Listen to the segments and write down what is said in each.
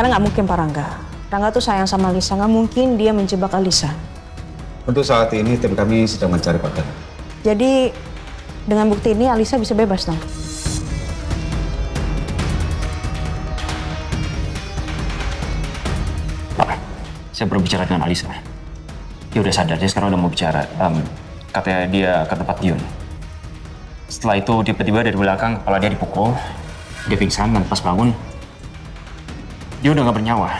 Karena nggak mungkin Pak Rangga. Rangga tuh sayang sama Alisa, nggak mungkin dia menjebak Alisa. Untuk saat ini tim kami sedang mencari Pak Gala. Jadi dengan bukti ini Alisa bisa bebas dong. Pak, saya berbicara dengan Alisa. Dia udah sadar, dia sekarang udah mau bicara. Katanya dia ke tempat Dion. Setelah itu tiba-tiba dari belakang kepala dia dipukul. Dia pingsan dan pas bangun, dia udah gak bernyawa.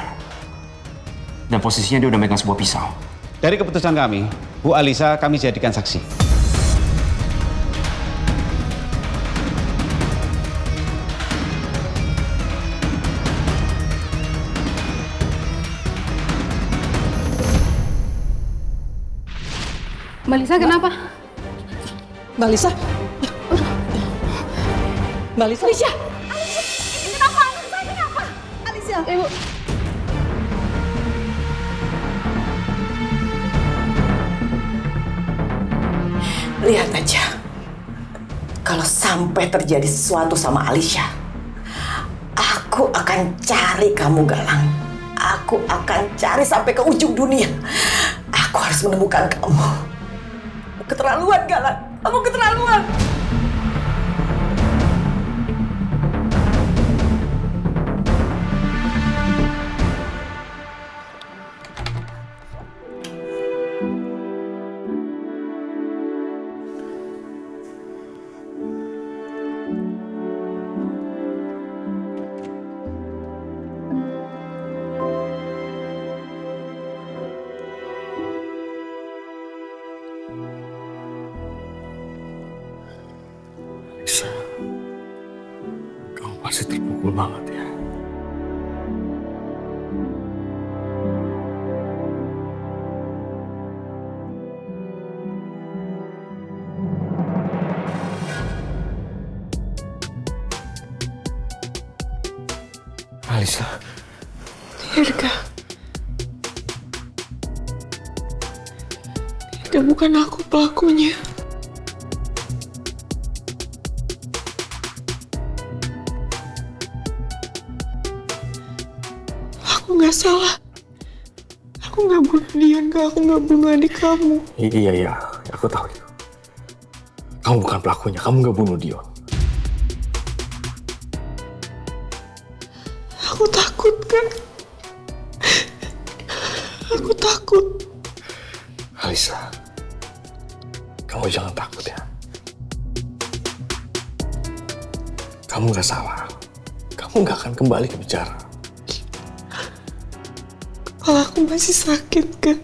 Dan posisinya dia udah megang sebuah pisau. Dari keputusan kami, Bu Alisa kami jadikan saksi. Mbak Lisa kenapa? Mbak Alisa? Mbak Alisa? Alicia! Kenapa? Kenapa? Alicia! Ibu. Lihat aja, kalau sampai terjadi sesuatu sama Alicia, aku akan cari kamu, Galang. Aku akan cari sampai ke ujung dunia. Aku harus menemukan kamu. Keterlaluan, Galang. Kamu keterlaluan. Alisa, kamu pasti terpukul banget ya. Alisa. Tirga. Tirga, bukan aku pelakunya. Aku nggak salah. Aku nggak bunuh Dion, aku nggak bunuh adik kamu. Iya, aku tahu itu. Kamu bukan pelakunya, kamu nggak bunuh Dion. Aku takut, kan? Aku takut. Alisa, kamu jangan takut ya. Kamu nggak salah. Kamu nggak akan kembali ke penjara. Kepala aku masih sakit, kan?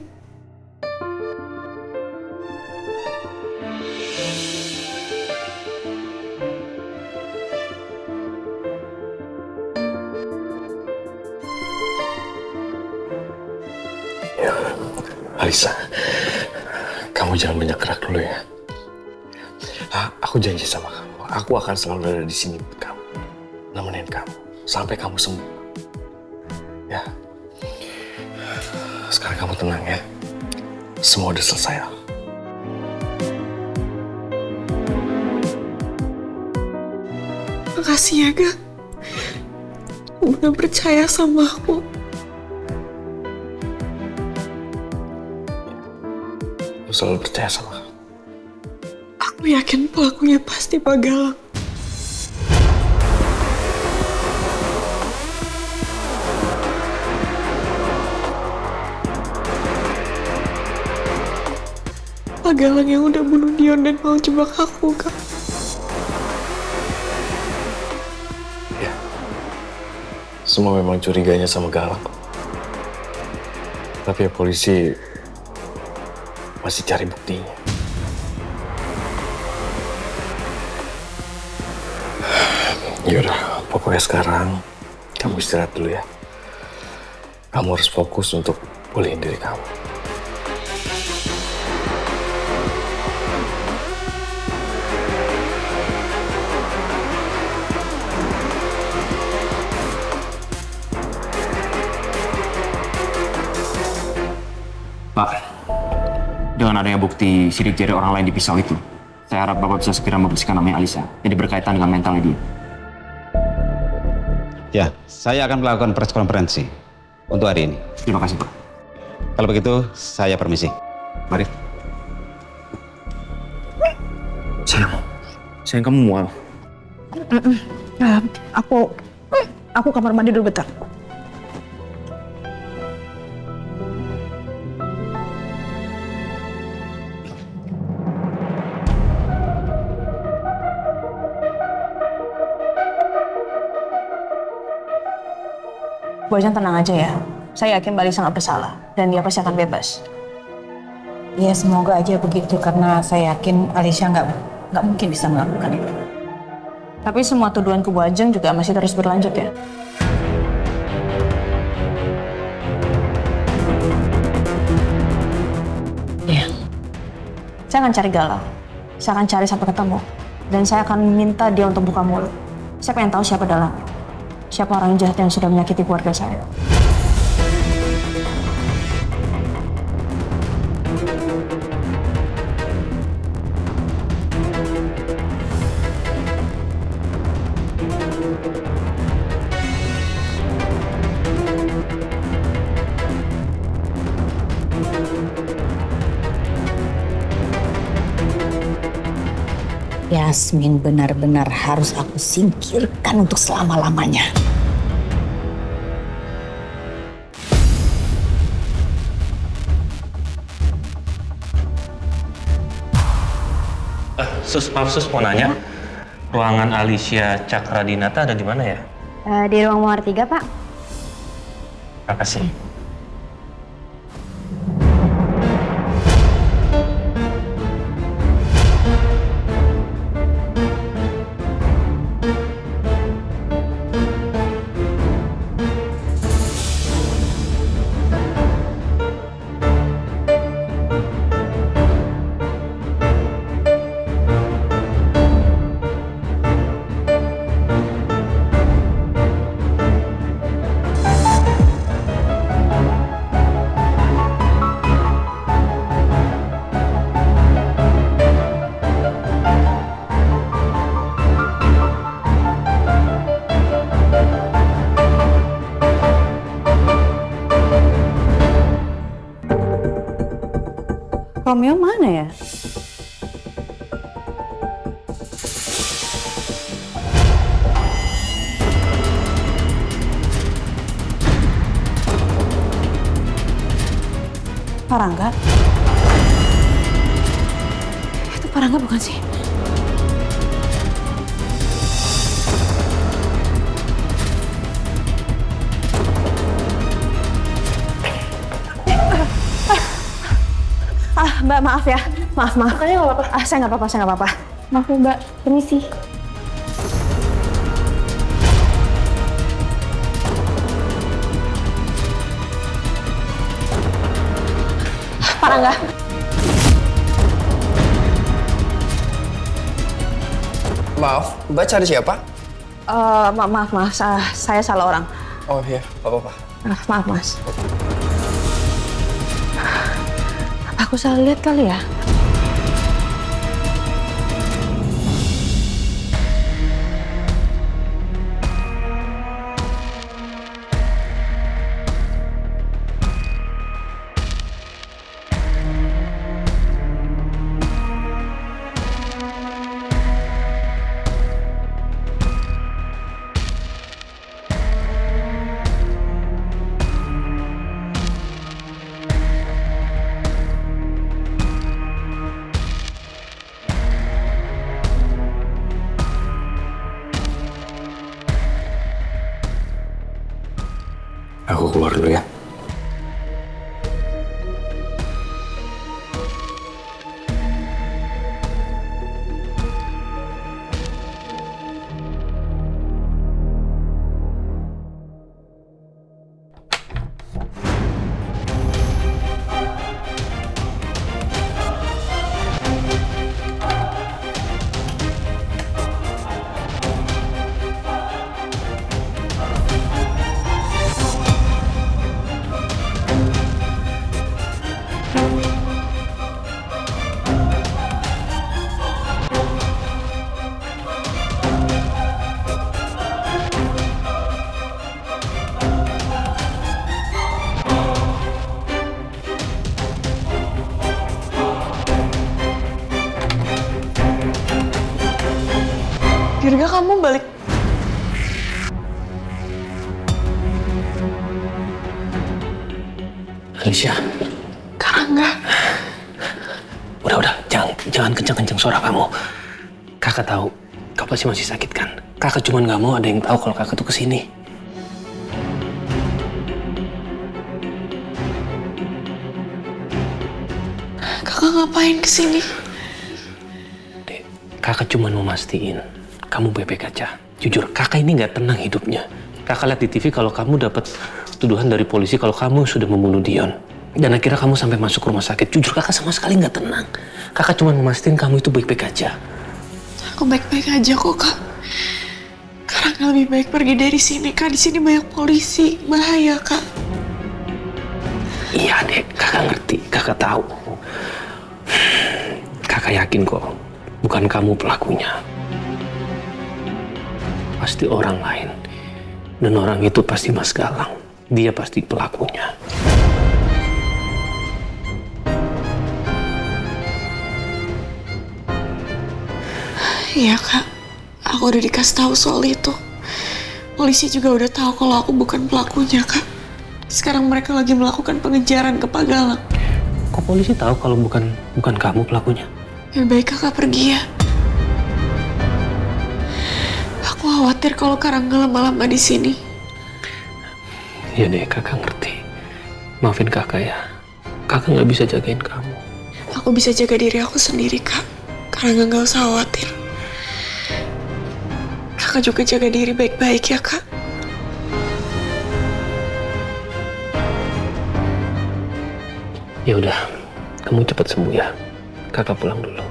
Ya, Alisa, kamu jangan banyak gerak dulu ya. Aku janji sama kamu, aku akan selalu ada di sini buat kamu, nemenin kamu sampai kamu sembuh. Ya, sekarang kamu tenang ya. Semua udah selesai. Makasih ya, Kak. Udah percaya sama aku. Aku selalu percaya sama kamu. Aku yakin pelakunya pasti Pak Galang. Pak Galang yang udah bunuh Dion dan mau jebak aku, Kak. Ya, semua memang curiganya sama Galang. Tapi ya polisi masih cari buktinya. Yaudah, pokoknya sekarang kamu istirahat dulu ya. Kamu harus fokus untuk pulihin diri kamu. Pak, dengan adanya bukti sidik jari orang lain di pisau itu, saya harap Bapak bisa segera membersihkan namanya Alisa. Jadi berkaitan dengan mentalnya dia. Ya, saya akan melakukan press konferensi untuk hari ini. Terima kasih, Pak. Kalau begitu, saya permisi. Mari. Sayang kamu mual. Aku kamar mandi dulu bentar. Bu Ajeng tenang aja ya. Saya yakin Mbak Lisa nggak bersalah dan dia pasti akan bebas. Ya semoga aja begitu karena saya yakin Alicia nggak mungkin bisa melakukan itu. Tapi semua tuduhan ke Bu Ajeng juga masih terus berlanjut ya. Iya. Saya akan cari galau. Saya akan cari sampai ketemu. Dan saya akan minta dia untuk buka mulut. Saya pengen tahu siapa dalam. Siapa orang jahat yang sudah menyakiti keluarga saya. Yasmin benar-benar harus aku singkirkan untuk selama-lamanya. Maaf sus, mau nanya. Ruangan Alicia Cakradinata ada di mana ya? Di ruang mawar 3, Pak. Makasih. Romeo mana ya? Parangga? Itu Parangga bukan sih? Mbak, maaf ya. Maaf. Makanya nggak apa-apa. Saya nggak apa-apa. Maaf ya, Mbak. Permisi. Parangga. Maaf, Mbak cari siapa? Maaf. Saya salah orang. Oh iya, nggak apa-apa. Maaf, Mas. Apa aku salah lihat kali ya? Aku keluar dulu ya. Dirga, kamu balik. Alicia. Karangga. Udah, jangan kencang-kencang suara kamu. Kakak tahu, kau pasti masih sakit kan? Kakak cuma nggak mau ada yang tahu kalau kakak tuh kesini. Kakak ngapain kesini? Dek, kakak cuma mau mastiin kamu baik-baik aja. Jujur, kakak ini nggak tenang hidupnya. Kakak lihat di TV kalau kamu dapat tuduhan dari polisi kalau kamu sudah membunuh Dion. Dan akhirnya kamu sampai masuk rumah sakit. Jujur, kakak sama sekali nggak tenang. Kakak cuma memastikan kamu itu baik-baik aja. Aku baik-baik aja kok, Kak. Karangga lebih baik pergi dari sini, Kak. Di sini banyak polisi, bahaya, Kak. Iya, Dek. Kakak ngerti. Kakak tahu. Kakak yakin kok, bukan kamu pelakunya. Pasti orang lain. Dan orang itu pasti Mas Galang. Dia pasti pelakunya. Iya, Kak. Aku udah dikasih tahu soal itu. Polisi juga udah tahu kalau aku bukan pelakunya, Kak. Sekarang mereka lagi melakukan pengejaran ke Pak Galang. Kok polisi tahu kalau bukan kamu pelakunya? Lebih baik Kakak pergi ya. Aku khawatir kalau Karangga lama-lama di sini. Iya deh, kakak ngerti. Maafin kakak ya. Kakak nggak bisa jagain kamu. Aku bisa jaga diri aku sendiri, Kak. Karangga nggak usah khawatir. Kakak juga jaga diri baik-baik ya, Kak. Ya udah, kamu cepat sembuh ya. Kakak pulang dulu.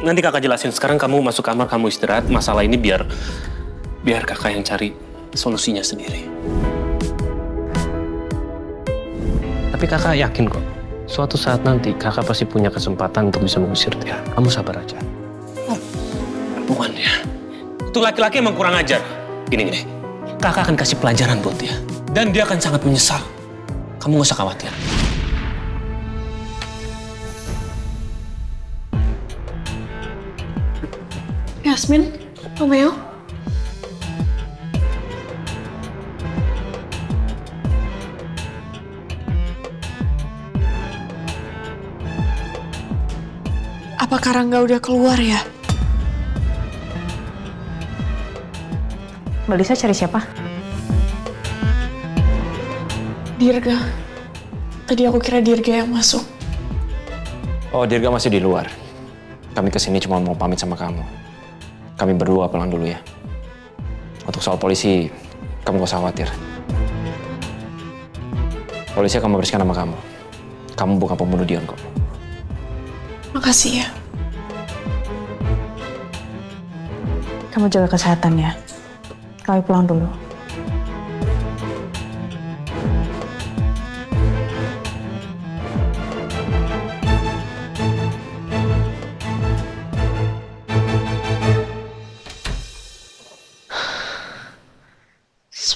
Nanti kakak jelasin. Sekarang kamu masuk kamar, kamu istirahat. Masalah ini biar kakak yang cari solusinya sendiri. Tapi kakak yakin kok, suatu saat nanti kakak pasti punya kesempatan untuk bisa mengusir dia. Kamu sabar aja. Bukan ya. Itu laki-laki emang kurang ajar. Gini. Kakak akan kasih pelajaran buat dia. Dan dia akan sangat menyesal. Kamu gak usah khawatir. Yasmin, Romeo. Apa Karangga udah keluar ya? Mbak Lisa cari siapa? Dirga. Tadi aku kira Dirga yang masuk. Oh, Dirga masih di luar. Kami kesini cuma mau pamit sama kamu. Kami berdua pulang dulu ya. Untuk soal polisi, kamu gak usah khawatir. Polisi akan membersihkan nama kamu. Kamu bukan pembunuh Dion kok. Makasih ya. Kamu jaga kesehatan ya. Kami pulang dulu.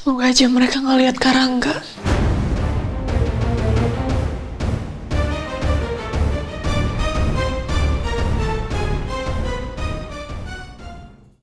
Semoga aja mereka ngelihat Karangga.